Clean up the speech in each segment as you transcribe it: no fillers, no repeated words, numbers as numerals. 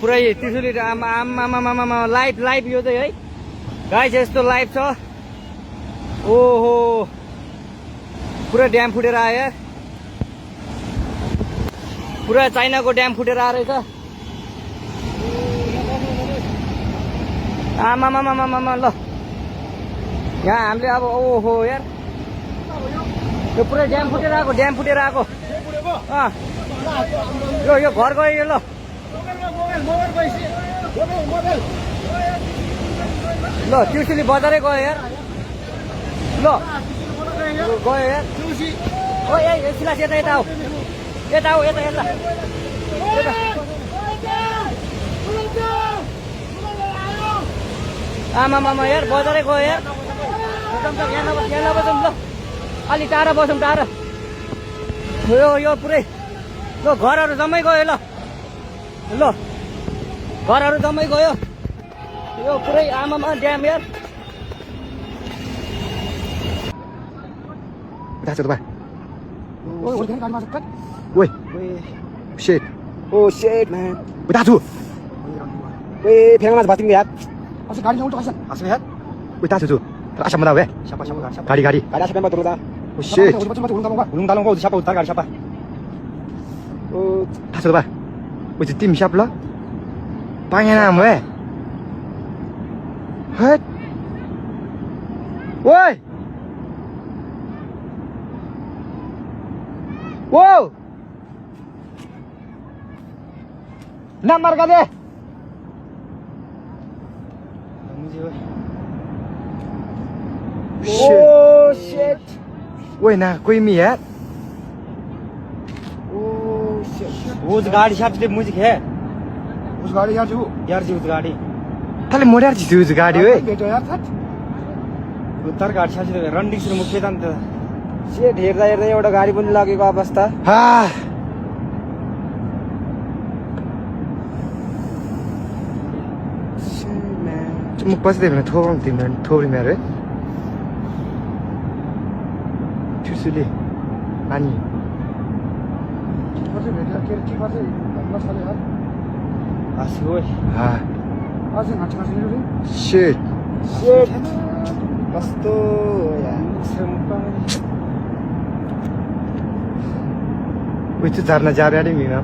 पुरै त्रिशुली आमा लाइभ यो चाहिँ है गाइस यस्तो लाइभ छ। ओहो पुरा ड्याम फुटेर आयो, पुरा चाइनाको ड्याम फुटेर आएर रहेछ। आमा ल यहाँ हामीले अब ओहो यार यो पुरै ड्याम फुटेर आएको यो घर गयो यो। ल ल त्रिशुली बजारै गयो यार। ल गयो यार ओ ए सिलास यता आऊ यता आमा यार बजारै गयो यार। यहाँ बसौँ ल अलि टाढा बसौँ टाढा। यो पुरै ल घरहरू जम्मै गयो। ल घरहरू जम्मै गयो यो पुरै आमामा ड्याम यार। Wait. Shit. Oh shit man. Udah tuh. Weh, pengen mas batin lihat. Masih gaड़ी udah kasih. Asli lihat. Udah tuh. Asal mana weh? Siapa? Gaड़ी. Gaड़ी siapa yang turun dah? Oh shit. Ulung dalong kau siapa utar gaड़ी siapa? Oh, dah tuh bah. Weh, tim siapa lah? Pengen am weh. Hei. Woi. Wow. Nomor का they. Oh shit. वही ना कोई me है। Oh shit. उस गाड़ी शाप से मुझे है। उस गाड़ी यार जी उस गाड़ी। थाले मोड़े जी उस गाड़ी वे। बेटो यार था। उतर गाड़ी शाप से रनिंग से मुख्य था ना। Shit, हेर्दा एउटा गाडी पनि लागेको अवस्था। मुख पछि देख्न थोरै मेरो त्रिशुली पानी Shit. कस्तो Wait, it's not a ready me now.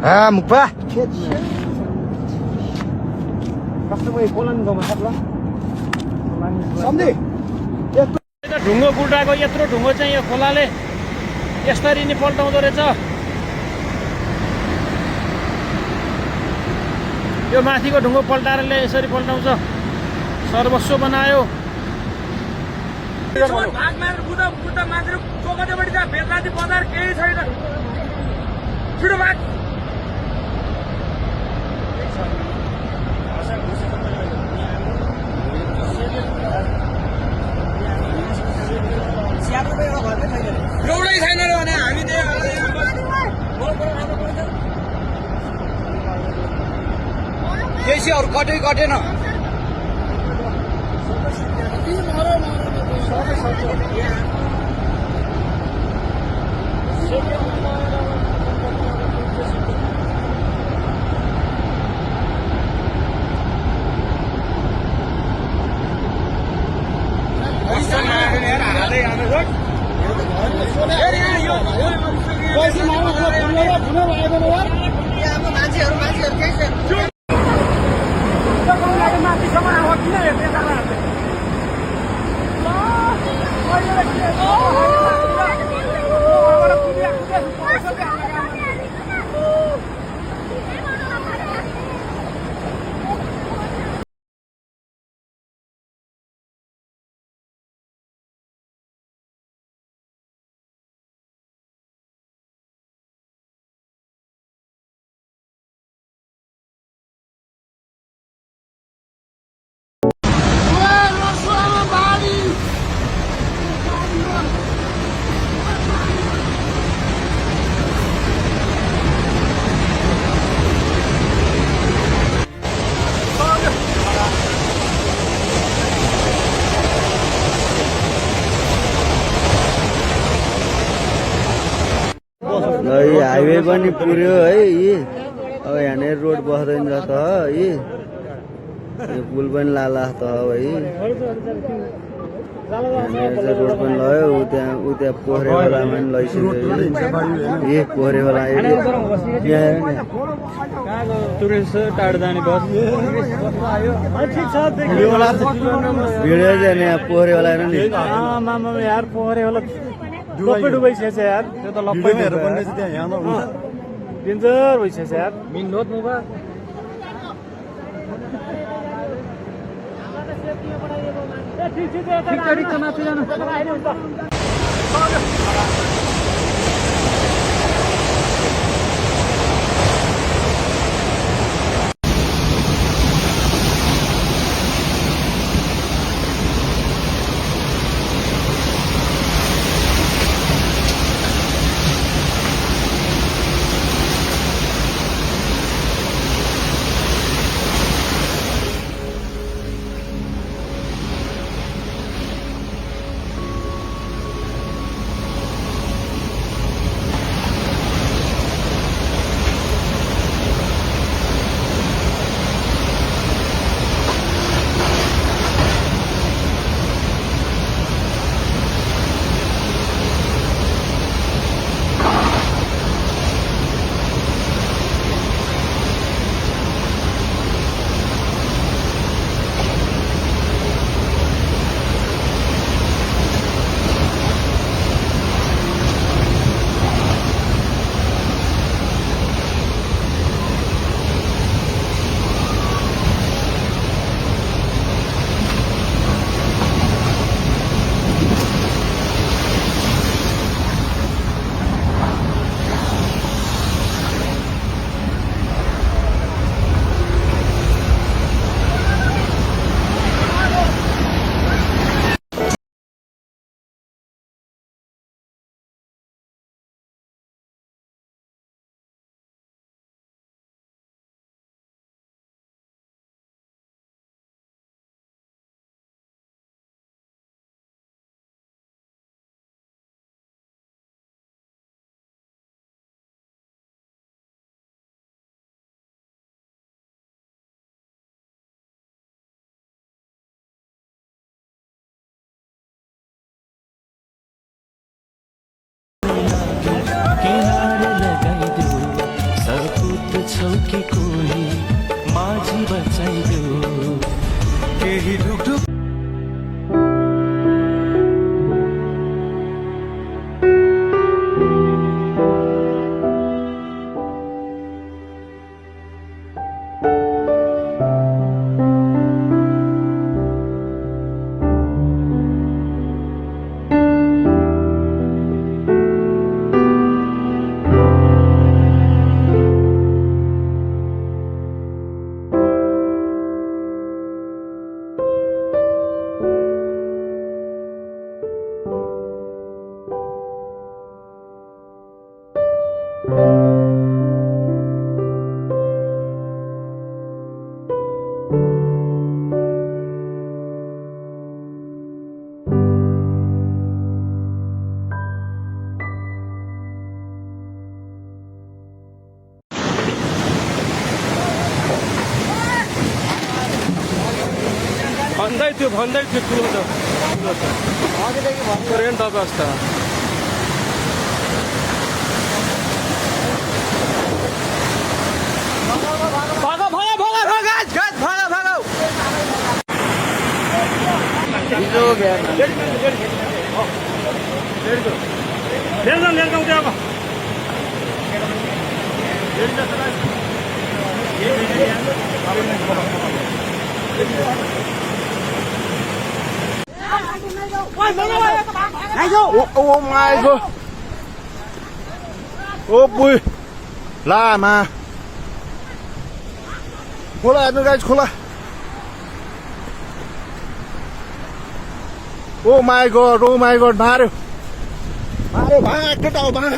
Ah, Mukpa. Someday. ढुङ्गो गुल्टाको यत्रो ढुङ्गो चाहिँ यो खोलाले यसरी नि पल्टाउँदो रहेछ। यो माथिको ढुङ्गो पल्टाएर यसरी पल्टाउँछ। सर्वस्व बनायो। भाग मारेर बुढा मान्छेले कोकटेपट्टि जा बेताती बजार केही छैन। छिटो भाग। एउटै छैन र भने हामी त्यसै अरू कटेन। हाईवे पनि पुर्यो है यी अब यहाँनिर रोड बस्दैन रहेछ यी यो पुल पनि लाला त है यहाँनिर चाहिँ रोड पनि लयो उ त्यहाँ पोखरे खोलामा पनि लैसक्यो यी पोखरे खोला टुरिस्ट टाढो जाने बस भिडियो चाहिँ यहाँ पोखरे खोला नि यार पोखरे होला लप्पै डुबाइसकेछ यार त्यो त लप्पै डेन्जर भइसकेछ यार मिन नोट मुबा ठिक छ माथि जानु छौकी कोही माझी बचाइदेऊ केही ढुकढुक भन्दै थियो ठुलो छ रेन्ट अवस्था Oh my god. Oh boy. लामा खोला हेर्नु गाइज खोला ओ माई गड मार्यो भाग केटा हो भाग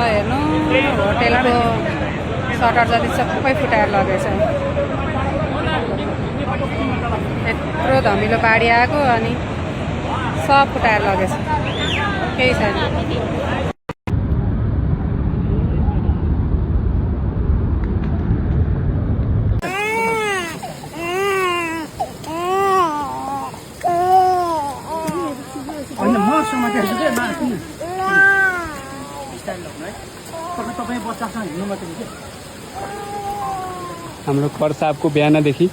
हेर्नु होटेलको सटर जति सबै फुटाएर लगेछ यत्रो धमिलो बाढी आएको अनि सब फुटाएर लगेछ केही छैन हाम्रो कर साहबको बिहानदेखि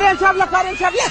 Karen Chabla. Karen Chabla.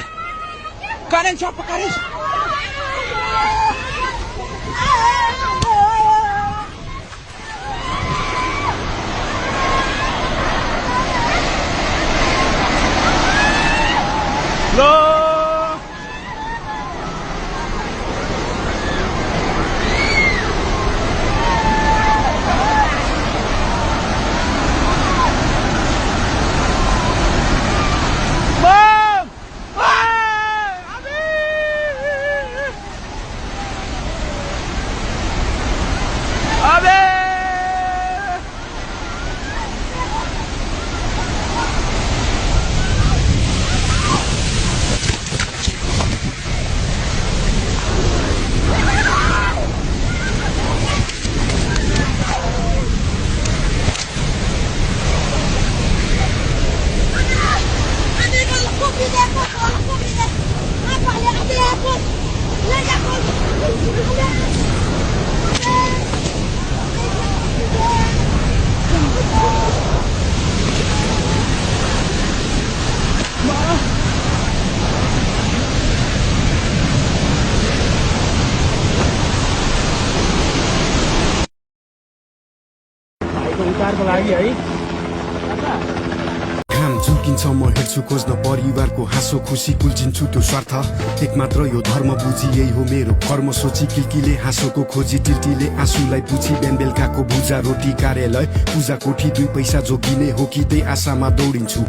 घाम झुल्किन्छ म हेर्छु खोज्न परिवारको हाँसो खुसी कुल्चिन्छु त्यो स्वार्थ एक मात्र यो धर्म बुझी यही हो मेरो कर्म सोची किल्कीले हाँसोको खोजी टिल्टीले आँसुलाई पुछी बिहान बेलुकाको भुजा रोटी कार्यालय पूजा कोठी 2 पैसा जोगिने हो कि त्यही आशामा दौडिन्छु